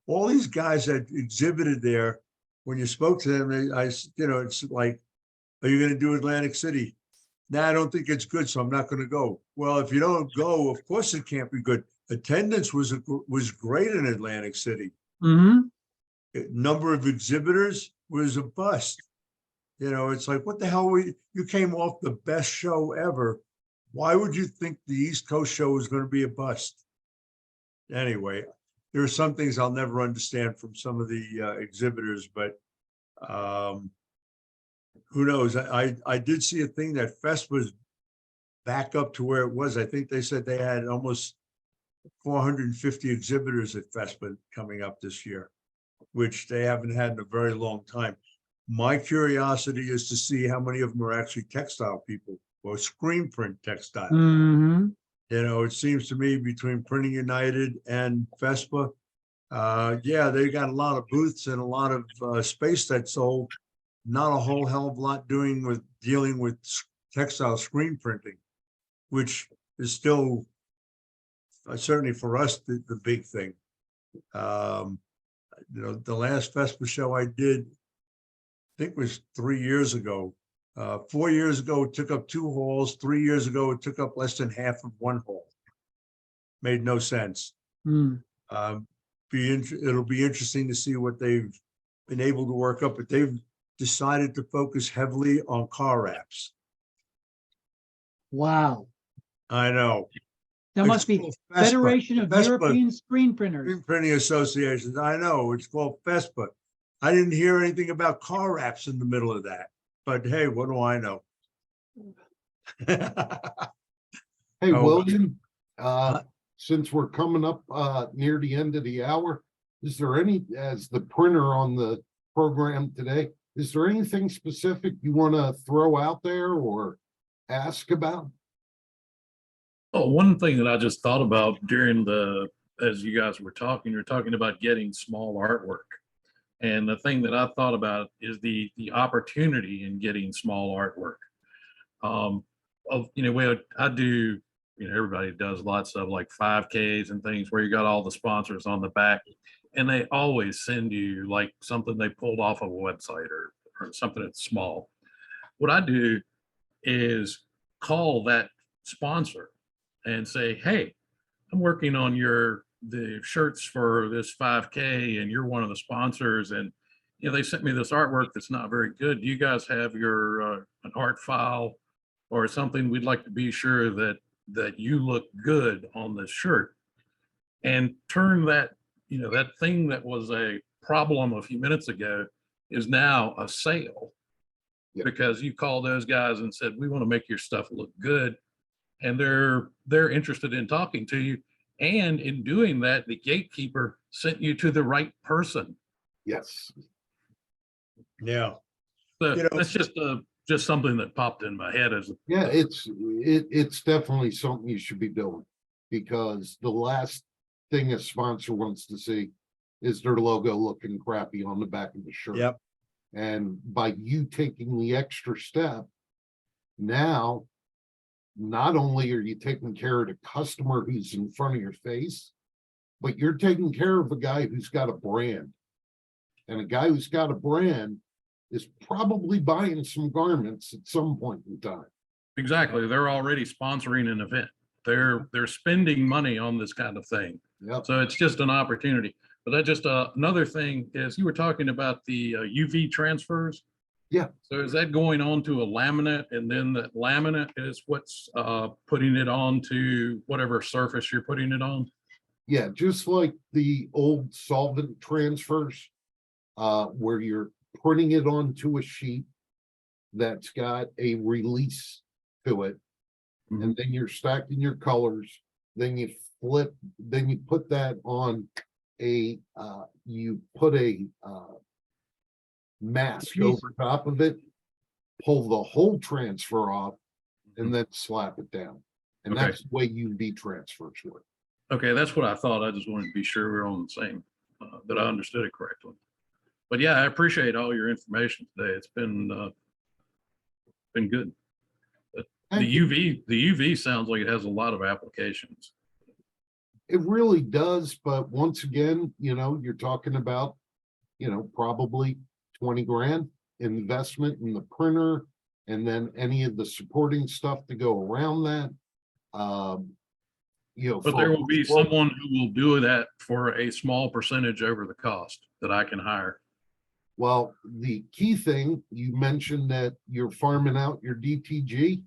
all these guys that exhibited there, when you spoke to them, it's like, are you going to do Atlantic City? Nah, I don't think it's good, so I'm not going to go. Well, if you don't go, of course it can't be good. Attendance was great in Atlantic City. Mm-hmm. Number of exhibitors was a bust. It's like, what the hell? You came off the best show ever. Why would you think the East Coast show was going to be a bust? Anyway, there are some things I'll never understand from some of the exhibitors, but who knows? I did see a thing that Fest was back up to where it was. I think they said they had almost 450 exhibitors at FESPA coming up this year, which they haven't had in a very long time. My curiosity is to see how many of them are actually textile people or screen print textile. Mm-hmm. It seems to me between Printing United and FESPA, they got a lot of booths and a lot of space that sold. Not a whole hell of a lot dealing with textile screen printing, which is still certainly for us the big thing. The last FESPA show I did, I think was 3 years ago. 4 years ago, it took up 2 halls. 3 years ago, it took up less than half of 1 hall. Made no sense. Mm. It'll be interesting to see what they've been able to work up, but they've decided to focus heavily on car wraps. Wow. I know. That must be called FESPA. Federation of FESPA. European Screen Printers. Screen Printing Associations. I know. It's called FESPA. I didn't hear anything about car wraps in the middle of that. But hey, what do I know? Hey, Oh. William, since we're coming up near the end of the hour, is there as the printer on the program today, is there anything specific you want to throw out there or ask about? Oh, one thing that I just thought about as you guys were talking, you're talking about getting small artwork. And the thing that I thought about is the opportunity in getting small artwork. I do, everybody does lots of like 5Ks and things where you got all the sponsors on the back, and they always send you like something they pulled off of a website or something that's small. What I do is call that sponsor and say, hey, I'm working on the shirts for this 5K and you're one of the sponsors, and they sent me this artwork that's not very good. Do you guys have your an art file or something? We'd like to be sure that you look good on this shirt, and turn that that thing that was a problem a few minutes ago is now a sale. Yeah. Because you called those guys and said, we want to make your stuff look good, and they're interested in talking to you. And in doing that, the gatekeeper sent you to the right person. Yes. Yeah. So that's just something that popped in my head Yeah, it's definitely something you should be doing, because the last thing a sponsor wants to see is their logo looking crappy on the back of the shirt. Yep. And by you taking the extra step, now, not only are you taking care of the customer who's in front of your face, but you're taking care of a guy who's got a brand. And a guy who's got a brand is probably buying some garments at some point in time. Exactly. They're already sponsoring an event. They're spending money on this kind of thing. Yep. So it's just an opportunity. But that just another thing is, you were talking about the UV transfers. Yeah. So is that going on to a laminate, and then that laminate is what's putting it on to whatever surface you're putting it on? Yeah, just like the old solvent transfers, where you're printing it onto a sheet that's got a release to it. And then you're stacking your colors, then you flip, then you put that on a, you put a mask Piece. over top of it, pull the whole transfer off, and then slap it down. And Okay. that's the way UV transfers work. Okay, that's what I thought. I just wanted to be sure we're on the same, that I understood it correctly. But yeah, I appreciate all your information today. It's been good. But Thank you. the UV sounds like it has a lot of applications. It really does, but once again, you're talking about, probably 20 grand investment in the printer, and then any of the supporting stuff to go around that. But there will be someone who will do that for a small percentage over the cost that I can hire. Well, the key thing, you mentioned that you're farming out your DTG.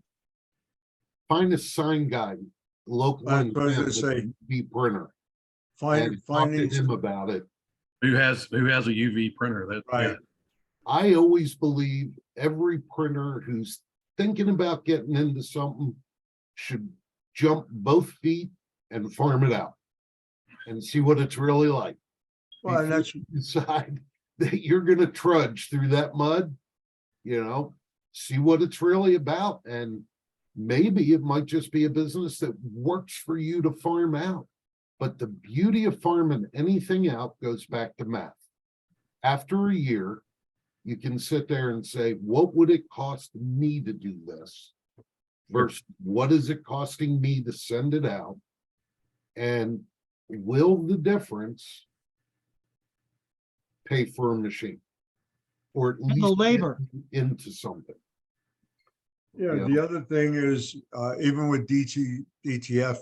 Find a sign guy, local, I in was town gonna say, with a UV printer, Find, and talk to finding, him about it. Who has a UV printer that, Right. yeah. I always believe every printer who's thinking about getting into something should jump both feet and farm it out and see what it's really like. well, and Before that's, you decide that you're gonna trudge through that mud, see what it's really about. And maybe it might just be a business that works for you to farm out. But the beauty of farming anything out goes back to math. After a year, you can sit there and say, what would it cost me to do this? Versus what is it costing me to send it out? And will the difference pay for a machine? Or at And the least labor. get into something. yeah, the other thing is, even with DTF,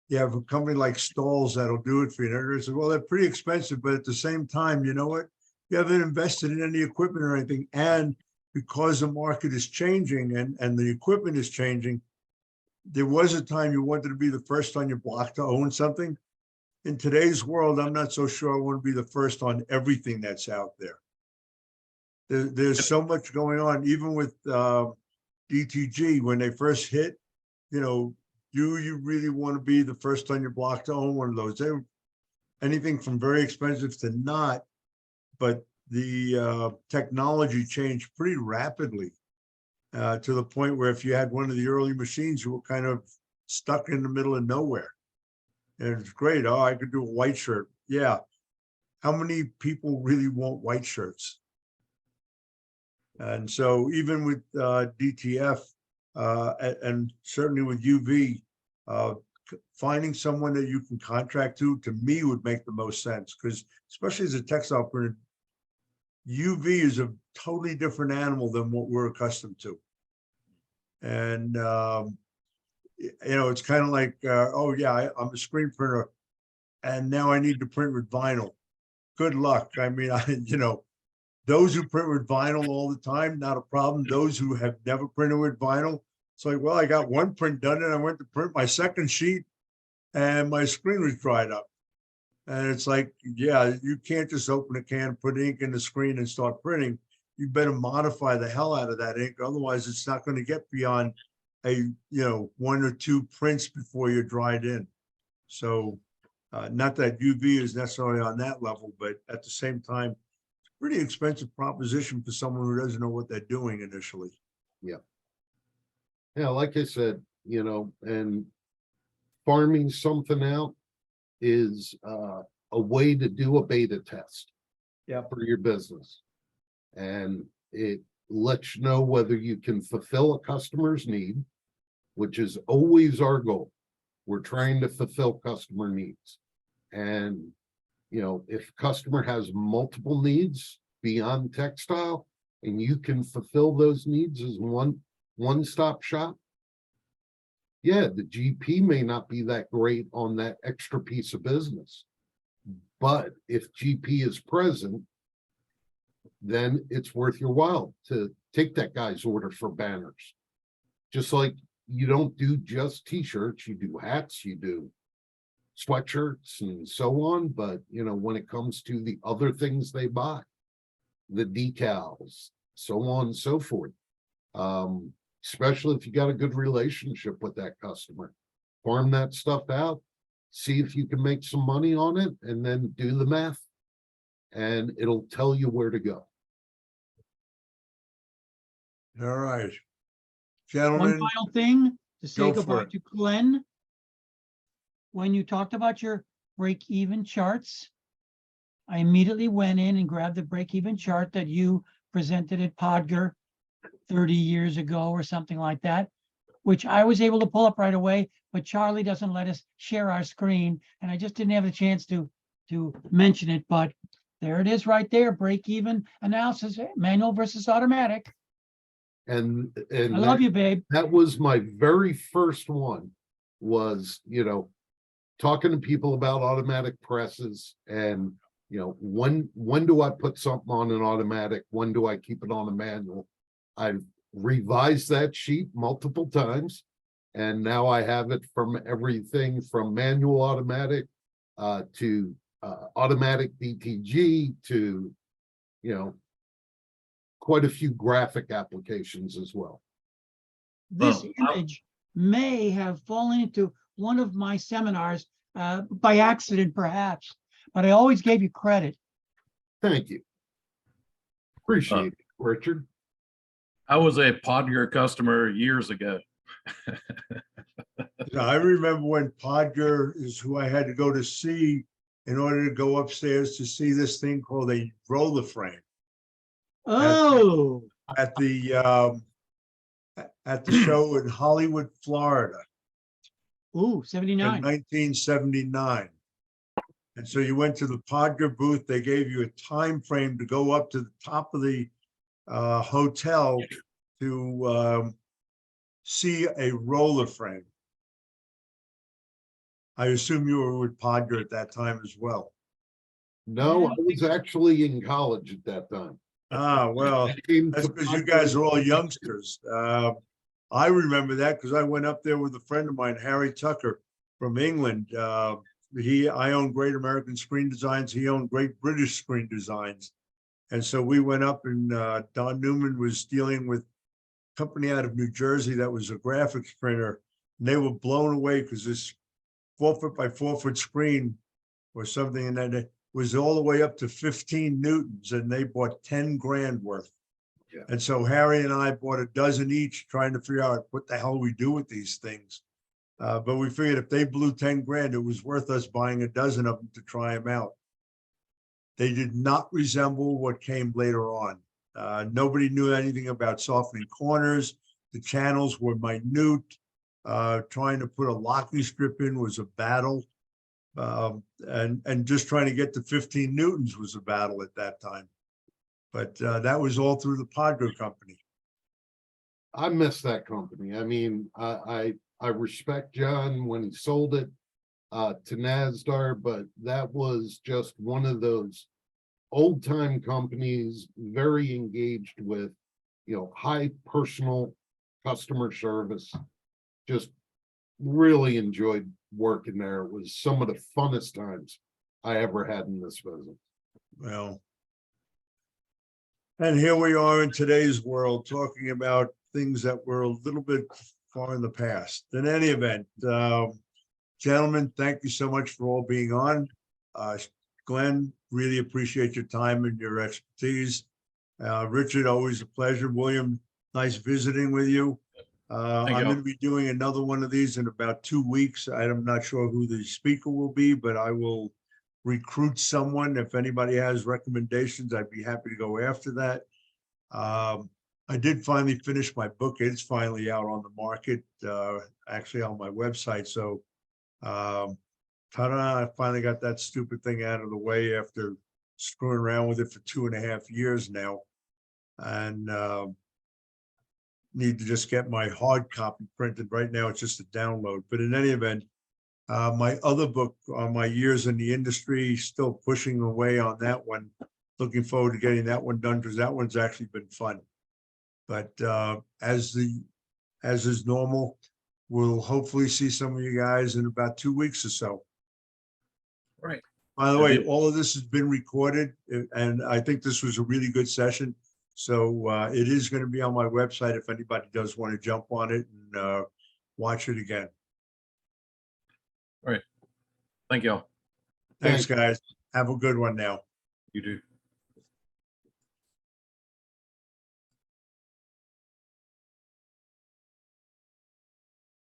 you have a company like Stalls that'll do it for you. And everybody says, well, they're pretty expensive, but at the same time, you know what? You haven't invested in any equipment or anything. And because the market is changing and the equipment is changing, there was a time you wanted to be the first on your block to own something. In today's world, I'm not so sure I want to be the first on everything that's out there. There's so much going on, even with DTG, when they first hit, do you really want to be the first on your block to own one of those? They were anything from very expensive to not, but the technology changed pretty rapidly to the point where if you had one of the early machines, you were kind of stuck in the middle of nowhere. And it's great. Oh, I could do a white shirt. Yeah. How many people really want white shirts? And so even with DTF and certainly with UV, finding someone that you can contract to me would make the most sense, because especially as a textile printer, UV is a totally different animal than what we're accustomed to. And, it's kind of like, oh yeah, I'm a screen printer and now I need to print with vinyl. Good luck. I mean, those who print with vinyl all the time, not a problem. Those who have never printed with vinyl, it's like, well, I got one print done and I went to print my second sheet and my screen was dried up. And it's like, yeah, you can't just open a can, put ink in the screen and start printing. You better modify the hell out of that ink. Otherwise, it's not going to get beyond a, 1 or 2 prints before you're dried in. So not that UV is necessarily on that level, but at the same time, it's a pretty expensive proposition for someone who doesn't know what they're doing initially. Yeah. Yeah, like I said, and farming something out is a way to do a beta test for your business. And it lets you know whether you can fulfill a customer's need, which is always our goal. We're trying to fulfill customer needs. And, if customer has multiple needs beyond textile and you can fulfill those needs as one-stop shop, yeah, the GP may not be that great on that extra piece of business. But if GP is present, then it's worth your while to take that guy's order for banners. Just like you don't do just t-shirts, you do hats, you do sweatshirts and so on. But, when it comes to the other things they buy, the decals, so on and so forth. Especially if you got a good relationship with that customer. Farm that stuff out, see if you can make some money on it, and then do the math. And it'll tell you where to go. All right. One Gentlemen, final thing to say Go for goodbye it. to Glenn. When you talked about your break-even charts, I immediately went in and grabbed the break-even chart that you presented at Podger 30 years ago or something like that, which I was able to pull up right away, but Charlie doesn't let us share our screen, and I just didn't have the chance to mention it, but there it is right there, break-even analysis, manual versus automatic. And I love you, babe. that was my very first one, was, talking to people about automatic presses, and, when do I put something on an automatic? When do I keep it on a manual? I've revised that sheet multiple times, and now I have it from everything from manual automatic to automatic DTG to, quite a few graphic applications as well. This Well, image may have fallen into one of my seminars by accident, perhaps, but I always gave you credit. Thank you. Appreciate it, Richard. I was a Podger customer years ago. I remember when Podger is who I had to go to see in order to go upstairs to see this thing called a roller frame Oh, at the show in Hollywood, Florida ooh, in 79. 1979. And so you went to the Podger booth. They gave you a time frame to go up to the top of the hotel to see a roller frame. I assume you were with Podger at that time as well. No, I was actually in college at that time. Ah, well, Came that's to because you Podger- guys are all youngsters. I remember that because I went up there with a friend of mine, Harry Tucker from England. I owned Great American Screen Designs. He owned Great British Screen Designs. And so we went up, and Don Newman was dealing with a company out of New Jersey that was a graphics printer. And they were blown away because this 4-foot by 4-foot screen or something, and then it was all the way up to 15 Newtons, and they bought 10 grand worth. Yeah. And so Harry and I bought a dozen each, trying to figure out what the hell we do with these things. But we figured if they blew 10 grand, it was worth us buying a dozen of them to try them out. They did not resemble what came later on. Nobody knew anything about softening corners. The channels were minute. Trying to put a locking strip in was a battle. And just trying to get to 15 Newtons was a battle at that time. But that was all through the Podger company. I miss that company. I mean, I respect John when he sold it to NASDAR, but that was just one of those old time companies, very engaged with, high personal customer service. Just really enjoyed working there. It was some of the funnest times I ever had in this business. Well, and here we are in today's world talking about things that were a little bit far in the past. In any event, gentlemen, thank you so much for all being on. Glenn, really appreciate your time and your expertise. Richard, always a pleasure. William, nice visiting with you. I'm you. going to be doing another one of these in about 2 weeks. I'm not sure who the speaker will be, but I will recruit someone. If anybody has recommendations, I'd be happy to go after that. I did finally finish my book. It's finally out on the market, actually on my website. So ta-da, I finally got that stupid thing out of the way after screwing around with it for 2.5 years now. And need to just get my hard copy printed. Right now, it's just a download. But in any event, my other book on my years in the industry, still pushing away on that one. Looking forward to getting that one done because that one's actually been fun. But as is normal, we'll hopefully see some of you guys in about 2 weeks or so. Right. By the way, all of this has been recorded, and I think this was a really good session. So it is going to be on my website if anybody does want to jump on it and watch it again. Thank y'all. Thanks, Thank- guys. Have a good one now. You do.